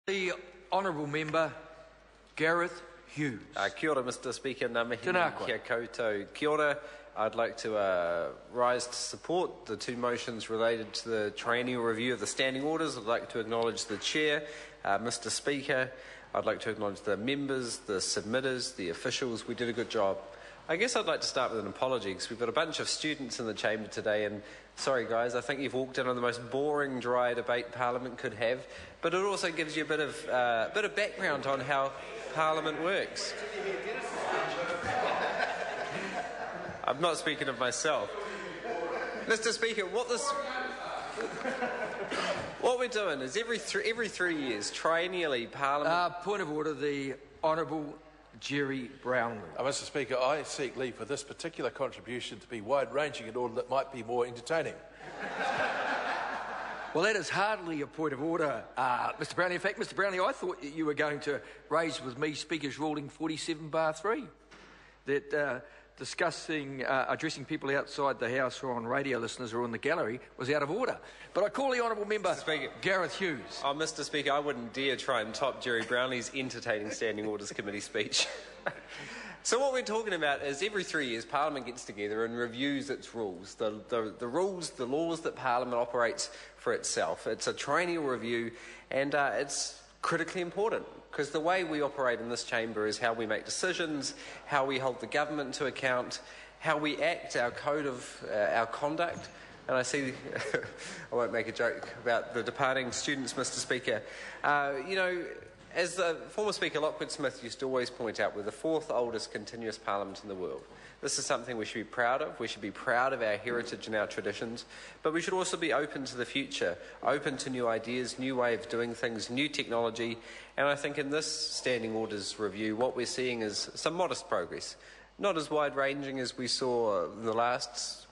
The Honourable Member, Gareth Hughes. Kia ora, Mr Speaker. Ngā mihi Tēnā koe. kia koutou. Kia ora. I'd like to rise to support the two motions related to the triennial review of the standing orders. I'd like to acknowledge the Chair, Mr Speaker. I'd like to acknowledge the members, the submitters, the officials. We did a good job. I guess I'd like to start with an apology because we've got a bunch of students in the chamber today and sorry guys, I think you've walked in on the most boring, dry debate Parliament could have, but it also gives you a bit of background on how Parliament works. I'm not speaking of myself. Mr Speaker, what we're doing is every 3 years, triennially, Parliament... Point of order, the Honourable Jerry Brownlee. Mr Speaker, I seek leave for this particular contribution to be wide-ranging in order that might be more entertaining. Well, that is hardly a point of order, Mr Brownlee. In fact, Mr Brownlee, I thought you were going to raise with me Speaker's Ruling 47(3), that discussing addressing people outside the House or on radio listeners or in the gallery was out of order. But I call the Honourable Member Gareth Hughes. Oh, Mr Speaker, I wouldn't dare try and top Jerry Brownlee's entertaining Standing Orders Committee speech. So what we're talking about is every 3 years Parliament gets together and reviews its rules, the rules, the laws that Parliament operates for itself. It's a triennial review and it's critically important because the way we operate in this chamber is how we make decisions, how we hold the government to account, how we act, our code of our conduct. And I see, I won't make a joke about the departing students, Mr Speaker. As the former Speaker Lockwood Smith used to always point out, we're the fourth oldest continuous parliament in the world. This is something we should be proud of. We should be proud of our heritage and our traditions, but we should also be open to the future, open to new ideas, new way of doing things, new technology. And I think in this Standing Orders review, what we're seeing is some modest progress. Not as wide-ranging as we saw in the last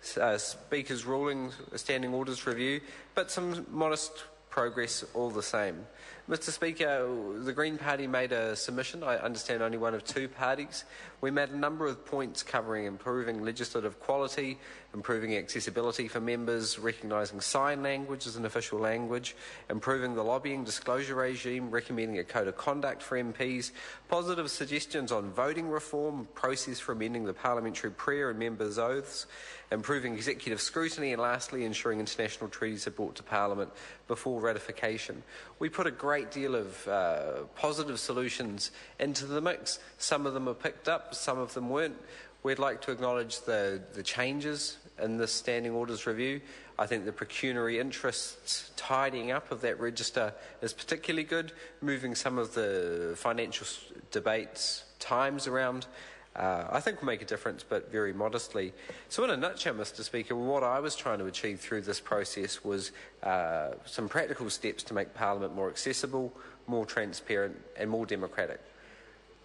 Speaker's Ruling Standing Orders review, but some modest progress all the same. Mr Speaker, the Green Party made a submission, I understand only one of two parties. We made a number of points covering improving legislative quality, improving accessibility for members, recognising sign language as an official language, improving the lobbying disclosure regime, recommending a code of conduct for MPs, positive suggestions on voting reform, process for amending the parliamentary prayer and members' oaths, improving executive scrutiny, and lastly ensuring international treaties are brought to Parliament before ratification. We put a great deal of positive solutions into the mix. Some of them are picked up, some of them weren't. We'd like to acknowledge the changes in this Standing Orders review. I think the pecuniary interests tidying up of that register is particularly good, moving some of the financial debates times around. I think will make a difference, but very modestly. So in a nutshell, Mr Speaker, what I was trying to achieve through this process was some practical steps to make Parliament more accessible, more transparent and more democratic.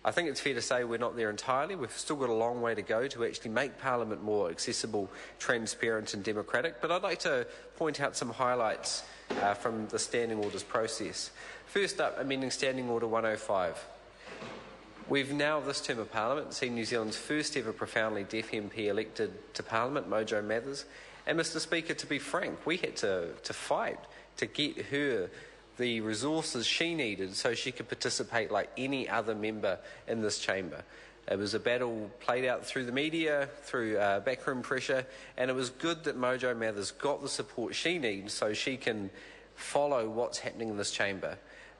I think it's fair to say we're not there entirely. We've still got a long way to go to actually make Parliament more accessible, transparent and democratic, but I'd like to point out some highlights from the Standing Orders process. First up, amending Standing Order 105. We've now, this term of Parliament, seen New Zealand's first ever profoundly deaf MP elected to Parliament, Mojo Mathers. And Mr Speaker, to be frank, we had to fight to get her the resources she needed so she could participate like any other member in this chamber. It was a battle played out through the media, through backroom pressure, and it was good that Mojo Mathers got the support she needs so she can follow what's happening in this chamber.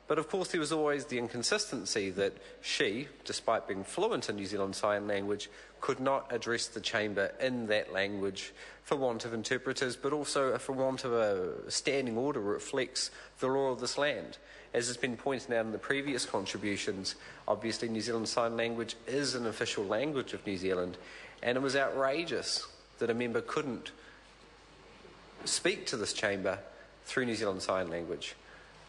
But of course there was always the inconsistency that she, despite being fluent in New Zealand Sign Language, could not address the chamber in that language for want of interpreters, but also for want of a standing order that reflects the law of this land. As has been pointed out in the previous contributions, obviously New Zealand Sign Language is an official language of New Zealand, and it was outrageous that a member couldn't speak to this chamber through New Zealand Sign Language.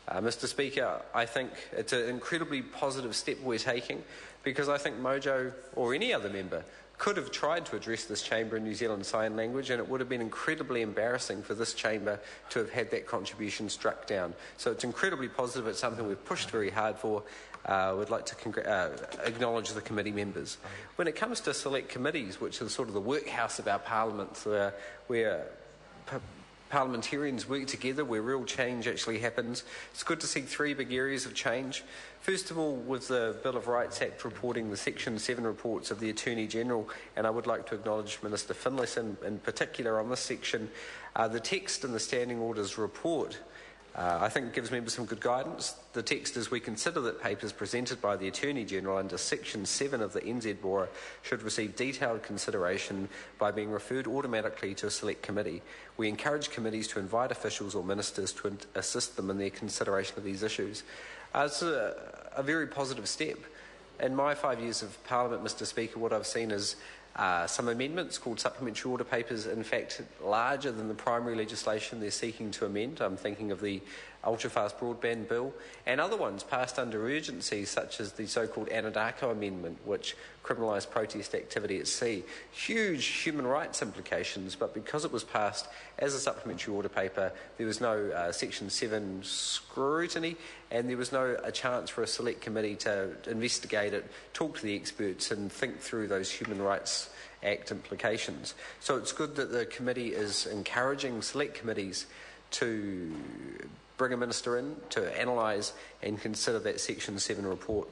Mr Speaker, I think it's an incredibly positive step we're taking because I think Mojo or any other member could have tried to address this chamber in New Zealand Sign Language and it would have been incredibly embarrassing for this chamber to have had that contribution struck down. So it's incredibly positive. It's something we've pushed very hard for. We'd like to acknowledge the committee members. When it comes to select committees, which is sort of the workhouse of our Parliament, where parliamentarians work together where real change actually happens. It's good to see 3 big areas of change. First of all, with the Bill of Rights Act reporting the Section 7 reports of the Attorney-General, and I would like to acknowledge Minister Finlayson in particular on this section. The text in the Standing Orders report I think gives members some good guidance. The text is: we consider that papers presented by the Attorney-General under Section 7 of the NZ Bora should receive detailed consideration by being referred automatically to a select committee. We encourage committees to invite officials or ministers to assist them in their consideration of these issues. It's a very positive step. In my 5 years of Parliament, Mr Speaker, what I've seen is some amendments called supplementary order papers, in fact, larger than the primary legislation they're seeking to amend. I'm thinking of the ultra-fast broadband bill, and other ones passed under urgency, such as the so-called Anadarko Amendment, which criminalised protest activity at sea. Huge human rights implications, but because it was passed as a supplementary order paper, there was no Section 7 scrutiny, and there was no a chance for a select committee to investigate it, talk to the experts, and think through those human rights Act implications. So it's good that the committee is encouraging select committees to bring a minister in to analyse and consider that Section 7 report.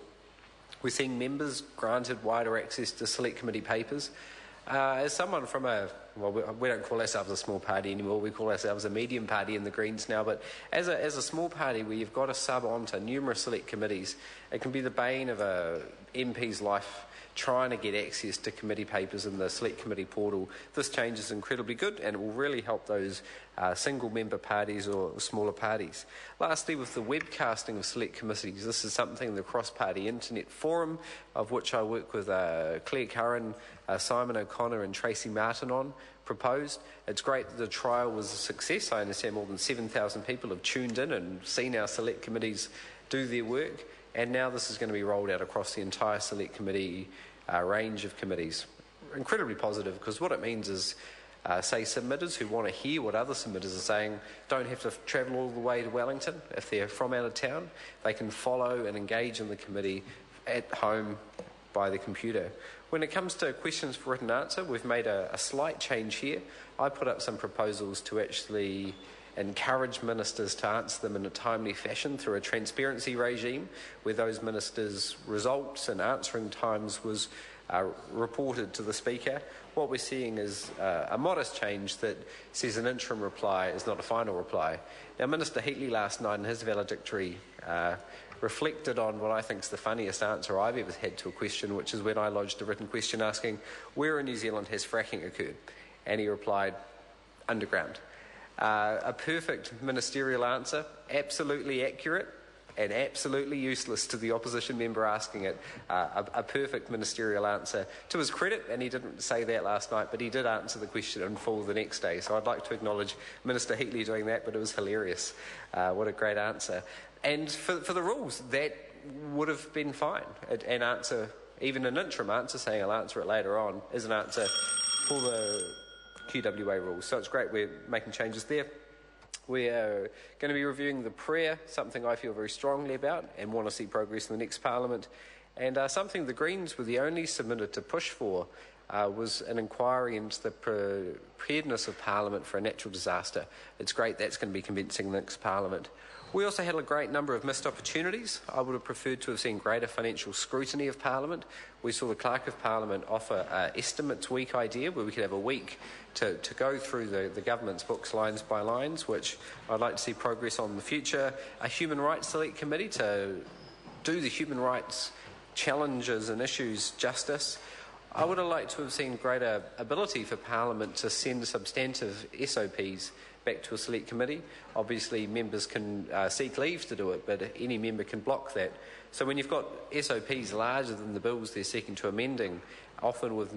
We're seeing members granted wider access to select committee papers. As someone from we don't call ourselves a small party anymore, we call ourselves a medium party in the Greens now, but as a small party where you've got to sub onto numerous select committees, it can be the bane of a MP's life trying to get access to committee papers in the select committee portal. This change is incredibly good, and it will really help those single member parties or smaller parties. Lastly, with the webcasting of select committees, this is something the cross-party internet forum, of which I work with Claire Curran, Simon O'Connor and Tracy Martin on, proposed. It's great that the trial was a success. I understand more than 7,000 people have tuned in and seen our select committees do their work, and now this is going to be rolled out across the entire select committee range of committees. Incredibly positive, because what it means is, say, submitters who want to hear what other submitters are saying don't have to travel all the way to Wellington. If they're from out of town, they can follow and engage in the committee at home by the computer. When it comes to questions for written answer, we've made a slight change here. I put up some proposals to actually encourage ministers to answer them in a timely fashion through a transparency regime where those ministers' results and answering times was reported to the Speaker. What we're seeing is a modest change that says an interim reply is not a final reply. Now, Minister Heatley last night in his valedictory reflected on what I think is the funniest answer I've ever had to a question, which is when I lodged a written question asking, where in New Zealand has fracking occurred? And he replied, underground. A perfect ministerial answer, absolutely accurate and absolutely useless to the opposition member asking it. A perfect ministerial answer to his credit, and he didn't say that last night, but he did answer the question in full the next day. So I'd like to acknowledge Minister Heatley doing that, but it was hilarious. What a great answer. And for the rules, that would have been fine. An answer, even an interim answer saying I'll answer it later on, is an answer for the QWA rules. So it's great we're making changes there. We're going to be reviewing the prayer, something I feel very strongly about and want to see progress in the next Parliament. And something the Greens were the only submitter to push for was an inquiry into the preparedness of Parliament for a natural disaster. It's great that's going to be convincing the next Parliament. We also had a great number of missed opportunities. I would have preferred to have seen greater financial scrutiny of Parliament. We saw the Clerk of Parliament offer estimates week idea where we could have a week to go through the government's books lines by lines, which I'd like to see progress on in the future. A Human Rights Select Committee to do the human rights challenges and issues justice. I would have liked to have seen greater ability for Parliament to send substantive SOPs back to a select committee. Obviously, members can seek leave to do it, but any member can block that. So when you've got SOPs larger than the bills they're seeking to amending, often with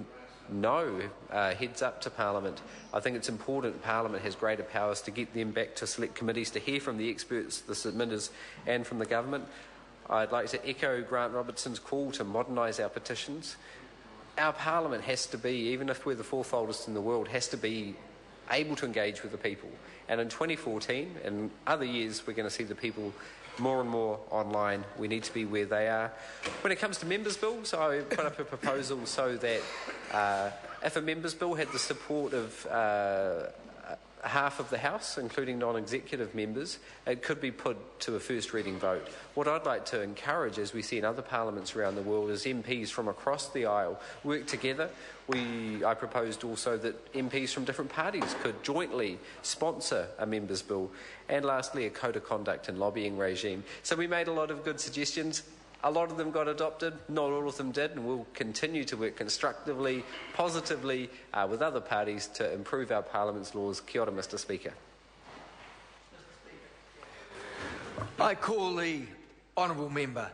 no heads up to Parliament, I think it's important Parliament has greater powers to get them back to select committees to hear from the experts, the submitters, and from the government. I'd like to echo Grant Robertson's call to modernise our petitions. Our Parliament has to be, even if we're the fourth oldest in the world, has to be able to engage with the people. And in 2014 and other years, we're going to see the people more and more online. We need to be where they are. When it comes to members' bills, I put up a proposal so that if a members' bill had the support of half of the House, including non-executive members, it could be put to a first reading vote. What I'd like to encourage, as we see in other parliaments around the world, is MPs from across the aisle work together. I proposed also that MPs from different parties could jointly sponsor a members' bill. And lastly, a code of conduct and lobbying regime. So we made a lot of good suggestions. A lot of them got adopted, not all of them did, and we'll continue to work constructively, positively with other parties to improve our Parliament's laws. Kia ora, Mr Speaker. I call the honourable member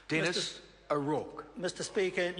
Dennis O'Rourke. Mr Speaker,